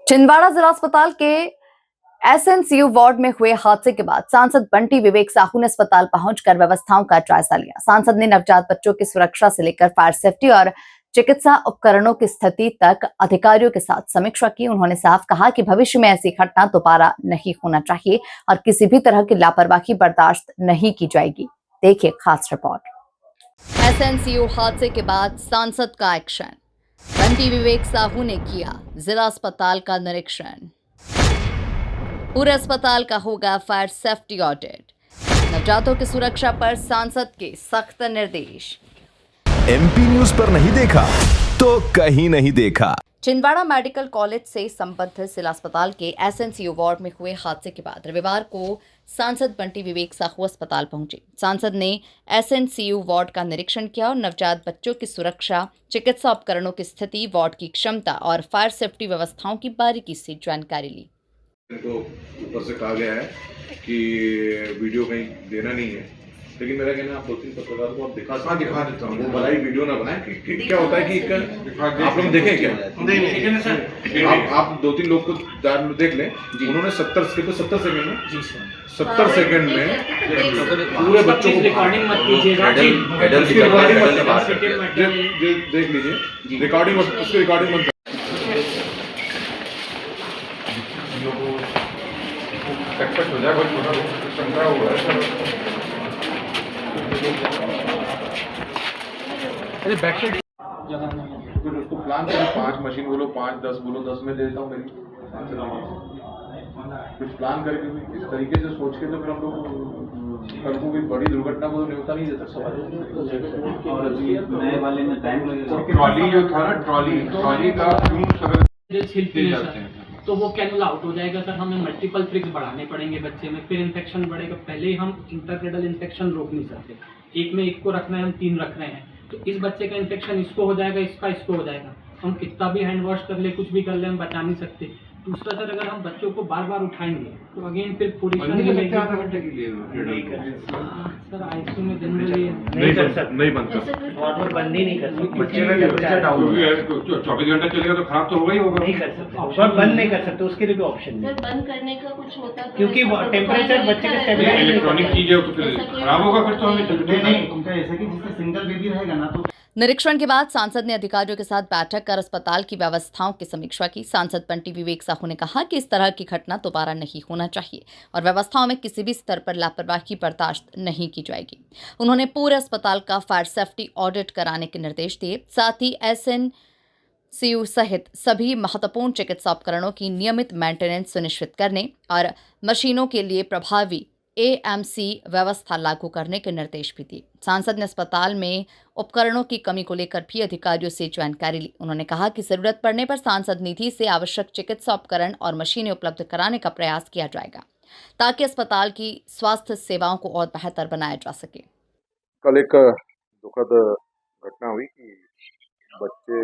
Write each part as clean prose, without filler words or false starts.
छिंदवाड़ा जिला अस्पताल के एसएनसीयू वार्ड में हुए हादसे के बाद सांसद बंटी विवेक साहू ने अस्पताल पहुंचकर व्यवस्थाओं का जायजा लिया। सांसद ने नवजात बच्चों की सुरक्षा से लेकर फायर सेफ्टी और चिकित्सा उपकरणों की स्थिति तक अधिकारियों के साथ समीक्षा की। उन्होंने साफ कहा कि भविष्य में ऐसी घटना दोबारा नहीं होना चाहिए और किसी भी तरह की लापरवाही बर्दाश्त नहीं की जाएगी। देखिए खास रिपोर्ट। एसएनसीयू हादसे के बाद सांसद का एक्शन। बंटी विवेक साहू ने किया जिला अस्पताल का निरीक्षण। पूरे अस्पताल का होगा फायर सेफ्टी ऑडिट। नवजातों की सुरक्षा पर सांसद के सख्त निर्देश। एमपी न्यूज पर नहीं देखा तो कहीं नहीं देखा। छिंदवाड़ा मेडिकल कॉलेज से संबद्ध जिला अस्पताल के एसएनसीयू वार्ड में हुए हादसे के बाद रविवार को सांसद बंटी विवेक साहू अस्पताल पहुंचे। सांसद ने एसएनसीयू वार्ड का निरीक्षण किया और नवजात बच्चों की सुरक्षा, चिकित्सा उपकरणों की स्थिति, वार्ड की क्षमता और फायर सेफ्टी व्यवस्थाओं की बारीकी से जानकारी ली। इनको ऊपर से कहा गया है कि वीडियो कहीं देना नहीं है, लेकिन मेरा कहना है आप 2-3 पत्रकारों को आप दिखा देता हूँ। वो भला ही वीडियो ना बनाए कि क्या होता है कि आप लोग देखें क्या? नहीं आप 2-3 लोग को देख लें। उन्होंने 70 सेकंड में 70 सेकंड में पूरे बच्चों को रिकॉर्डिंग मत कीजिएगा, देख लीजिए, रिकॉर्डिंग उसकी रिकॉर्डिंग मत हो जाए, बहुत छोटा संग्रह हुआ है। अरे बैक साइड फिर उसको प्लान करो, 5 मशीन बोलो, 5 10 बोलो, 10 में दे देता हूँ मेरी। कुछ प्लान करके भी इस तरीके से सोच के तो फिर हम लोग कल को कोई बड़ी दुर्घटना को तो न्योता नहीं दे सकता। और अभी नए वाले में टाइम लगेगा। ट्रॉली जो था ना, ट्रॉली का छिलते जाते हैं तो वो कैनुल आउट हो जाएगा सर। हमें मल्टीपल फ्रिक्स बढ़ाने पड़ेंगे बच्चे में, फिर इन्फेक्शन बढ़ेगा। पहले ही हम इंटरक्रेडल इन्फेक्शन रोक नहीं सकते, एक में एक को रखना है, हम 3 रख रहे हैं, तो इस बच्चे का इन्फेक्शन इसको हो जाएगा, इसको हो जाएगा। हम कितना भी हैंड वॉश कर ले, कुछ भी कर ले, हम बचा नहीं सकते। दूसरा सर, अगर हम बच्चों को बार बार उठाएंगे तो अगेन फिर पोजीशन आधा घंटे के लिए सर आईसीयू में जनरली नहीं बंद कर वाटर बंद ही नहीं कर सकते। बच्चे का टेम्परेचर डाउन 24 घंटा चलेगा तो खराब तो होगा ही होगा। नहीं कर सकते, ऑप्शन बंद नहीं कर सकते, उसके लिए भी ऑप्शन नहीं। सर बंद करने का कुछ होता तो क्योंकि टेम्परेचर बच्चे का स्टेबलाइज इलेक्ट्रॉनिक चीज है तो फिर खराब होगा, फिर तो हमें नहीं उनका ऐसा कि जिससे सिंगल बेबी रहेगा ना तो। निरीक्षण के बाद सांसद ने अधिकारियों के साथ बैठक कर अस्पताल की व्यवस्थाओं की समीक्षा की। सांसद बंटी विवेक साहू ने कहा कि इस तरह की घटना दोबारा नहीं होना चाहिए और व्यवस्थाओं में किसी भी स्तर पर लापरवाही बर्दाश्त नहीं की जाएगी। उन्होंने पूरे अस्पताल का फायर सेफ्टी ऑडिट कराने के निर्देश दिए। साथ ही एसएनसीयू सहित सभी महत्वपूर्ण चिकित्सा उपकरणों की नियमित मेंटेनेंस सुनिश्चित करने और मशीनों के लिए प्रभावी एएमसी व्यवस्था लागू करने के निर्देश भी दिए। सांसद ने अस्पताल में उपकरणों की कमी को लेकर भी अधिकारियों से जानकारी ली। उन्होंने कहा कि जरूरत पड़ने पर सांसद निधि से आवश्यक चिकित्सा उपकरण और मशीनें उपलब्ध कराने का प्रयास किया जाएगा ताकि अस्पताल की स्वास्थ्य सेवाओं को और बेहतर बनाया जा सके। कल एक दुखद घटना हुई कि बच्चे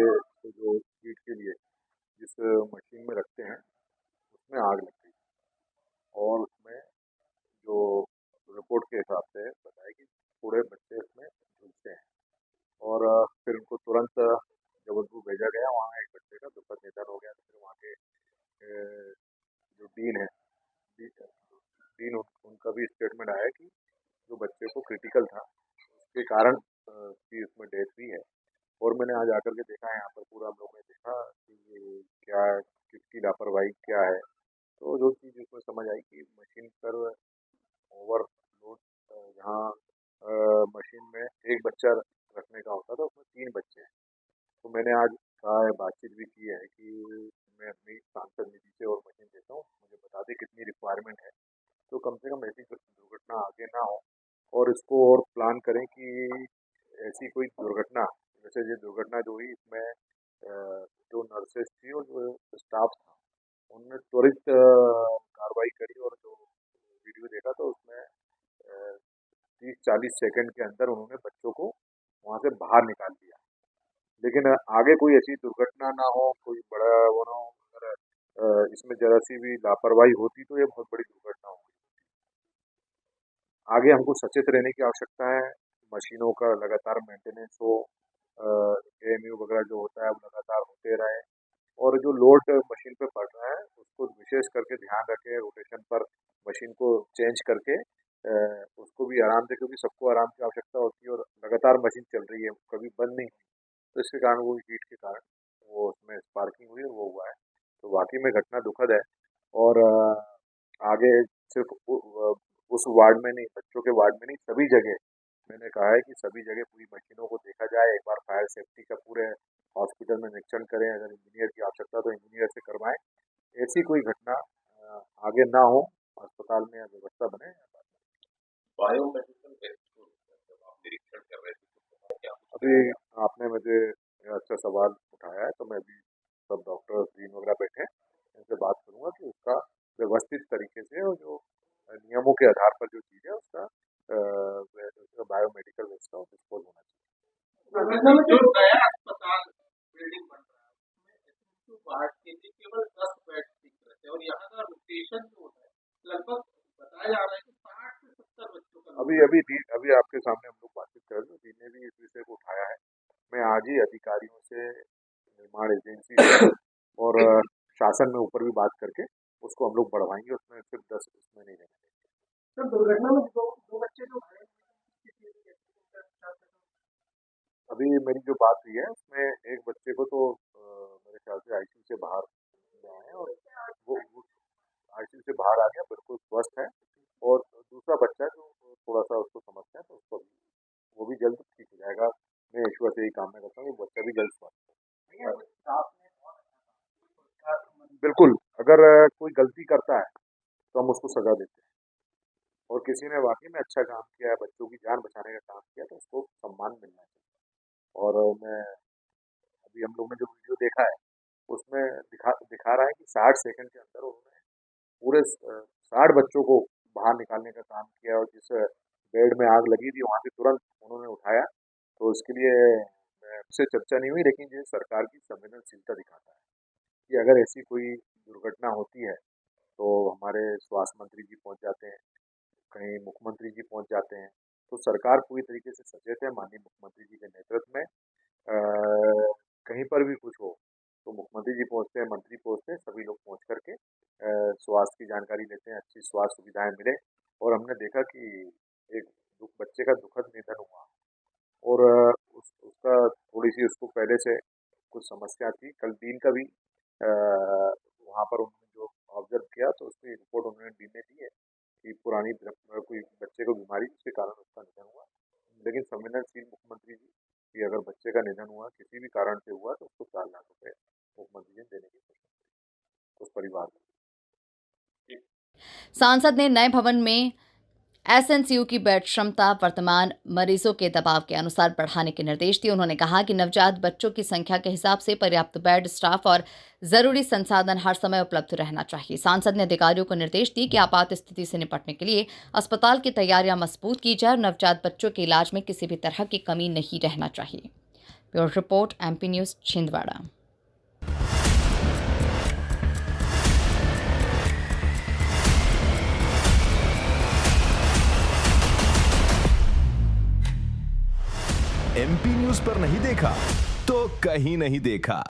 जो फीड के लिए जिस मशीन में रखते हैं उसमें आग लग गई और उसमें जो रिपोर्ट के हिसाब से बताया कि थोड़े बच्चे इसमें झुलसे हैं और फिर उनको तुरंत जबलपुर भेजा गया। वहाँ एक बच्चे का दुखद निधन हो गया। तो फिर वहाँ के जो डीन है, उनका भी स्टेटमेंट आया कि जो बच्चे को क्रिटिकल था उसके कारण की उसमें डेथ हुई है। और मैंने आज आकर के देखा है, यहाँ पर पूरा हम लोगों ने देखा कि ये क्या किसकी लापरवाही क्या है। तो जो चीज़ उसमें समझ आई कि मशीन पर ओवरलोड, जहाँ मशीन में एक बच्चा रखने का होता था उसमें 3 बच्चे हैं। तो मैंने आज कहा है, बातचीत भी की है कि मैं अपनी सांसद निधि से और मशीन देता हूँ, मुझे बता दें कितनी रिक्वायरमेंट है, तो कम से कम ऐसी दुर्घटना आगे ना हो और इसको और प्लान करें कि ऐसी कोई दुर्घटना, जैसे ये दुर्घटना जो हुई इसमें जो नर्सेस थी और जो स्टाफ था उनने त्वरित कार्रवाई करी और जो वीडियो देखा तो उसमें 30-40 सेकंड के अंदर उन्होंने बच्चों को वहाँ से बाहर निकाल दिया। लेकिन आगे कोई ऐसी दुर्घटना ना हो, कोई बड़ा वो ना हो। अगर इसमें जरा सी भी लापरवाही होती तो ये बहुत बड़ी दुर्घटना होगी। आगे हमको सचेत रहने की आवश्यकता है, मशीनों का लगातार मेंटेनेंस हो, एएमयू वगैरह जो होता है वो लगातार होते रहे और जो लोड मशीन पे पड़ रहा है उसको विशेष करके ध्यान रखें, रोटेशन पर मशीन को चेंज करके उसको भी आराम से, क्योंकि सबको आराम की आवश्यकता होती है और लगातार मशीन चल रही है, कभी बंद नहीं हुई, तो इसके कारण वो हीट के कारण वो उसमें स्पार्किंग हुई और वो हुआ है। तो वाकई में घटना दुखद है। और आगे सिर्फ उस वार्ड में नहीं, बच्चों के वार्ड में नहीं, सभी जगह मैंने कहा है कि सभी जगह पूरी मशीनों को देखा जाए, एक बार फायर सेफ्टी का पूरे हॉस्पिटल में निरीक्षण करें, अगर इंजीनियर की आवश्यकता तो इंजीनियर से करवाएं, ऐसी कोई घटना आगे ना हो, अस्पताल में व्यवस्था बने। बायोमेडिकल टेस्ट को जब आप निरीक्षण कर रहे थे तो क्या अभी आपने मुझे अच्छा सवाल उठाया है, तो मैं भी सब डॉक्टर डीन वगैरह बैठे हैं, इनसे बात करूंगा कि उसका व्यवस्थित तरीके से और जो नियमों के आधार पर जो चीज़ है उसका बायोमेडिकल वेस्ट का डिस्पोज होना चाहिए। जो नया अस्पताल बिल्डिंग बन रहा है उसमें वार्ड के लिए केवल 10 बेड दिख रहे थे और यहाँ का रोटेशन जो होता है लगभग बताया जा रहा है कि 60 से 70 बच्चों का अभी आपके सामने हम लोग बातचीत कर रहे हैं, डीन ने भी इस विषय को उठाया है। मैं आज ही अधिकारियों से, निर्माण एजेंसी से और शासन में ऊपर भी बात करके उसको हम लोग बढ़वाएंगे, उसमें सिर्फ 10 उसमें नहीं रहेंगे। सर दुर्घटना में दो बच्चे जो घायल हुए अभी मेरी जो बात हुई है उसमें एक बच्चे को तो मेरे ख्याल से आईसीयू से बाहर ले आए हैं और वो आईसीयू से बाहर आ गया, बिल्कुल स्वस्थ है। और दूसरा बच्चा जो थोड़ा सा उसको समस्या है, तो उसको वो भी जल्द ठीक हो जाएगा। मैं ईश्वर से यही कामना करता हूँ कि बच्चा भी जल्द स्वस्थ हो। बिल्कुल, अगर कोई गलती करता है तो हम उसको सजा देते हैं, और किसी ने वाकई में अच्छा काम किया है, बच्चों की जान बचाने का काम किया, तो उसको सम्मान मिलना चाहिए। और मैं अभी हम लोग ने जो वीडियो देखा है उसमें दिखा रहा है कि 60 सेकंड के अंदर उन्होंने पूरे 60 बच्चों को बाहर निकालने का काम किया, और जिस बेड में आग लगी थी वहाँ से तुरंत उन्होंने उठाया। तो इसके लिए उससे चर्चा नहीं हुई, लेकिन ये सरकार की संवेदनशीलता दिखाता है कि अगर ऐसी कोई दुर्घटना होती है तो हमारे स्वास्थ्य मंत्री जी पहुँच जाते हैं, कहीं मुख्यमंत्री जी पहुँच जाते हैं, तो सरकार पूरी तरीके से सचेत है। माननीय मुख्यमंत्री जी के नेतृत्व में कहीं पर भी कुछ हो तो मुख्यमंत्री जी पहुँचते हैं, मंत्री पहुँचते हैं, सभी लोग पहुँच करके स्वास्थ्य की जानकारी लेते हैं, अच्छी स्वास्थ्य सुविधाएं मिले। और हमने देखा कि एक बच्चे का दुखद निधन हुआ, और उसका थोड़ी सी उसको पहले से कुछ समस्या थी। कल डीन का भी वहाँ पर उन्होंने जो ऑब्जर्व किया तो उसकी रिपोर्ट उन्होंने डीन ने दी है कि पुरानी कोई बच्चे को बीमारी जिसके कारण उसका निधन हुआ। लेकिन संवेदनशील मुख्यमंत्री जी कि अगर बच्चे का निधन हुआ किसी भी कारण से हुआ तो उसको 4 लाख रुपए मुख्यमंत्री जी देने की कोशिश करी उस परिवार को। सांसद ने नए भवन में एसएनसीयू की बेड क्षमता वर्तमान मरीजों के दबाव के अनुसार बढ़ाने के निर्देश दिए। उन्होंने कहा कि नवजात बच्चों की संख्या के हिसाब से पर्याप्त बेड, स्टाफ और जरूरी संसाधन हर समय उपलब्ध रहना चाहिए। सांसद ने अधिकारियों को निर्देश दिए कि आपात स्थिति से निपटने के लिए अस्पताल की तैयारियां मजबूत की जाए और नवजात बच्चों के इलाज में किसी भी तरह की कमी नहीं रहना चाहिए। Bureau report, MP news, Chhindwara. MP news पर नहीं देखा तो कहीं नहीं देखा।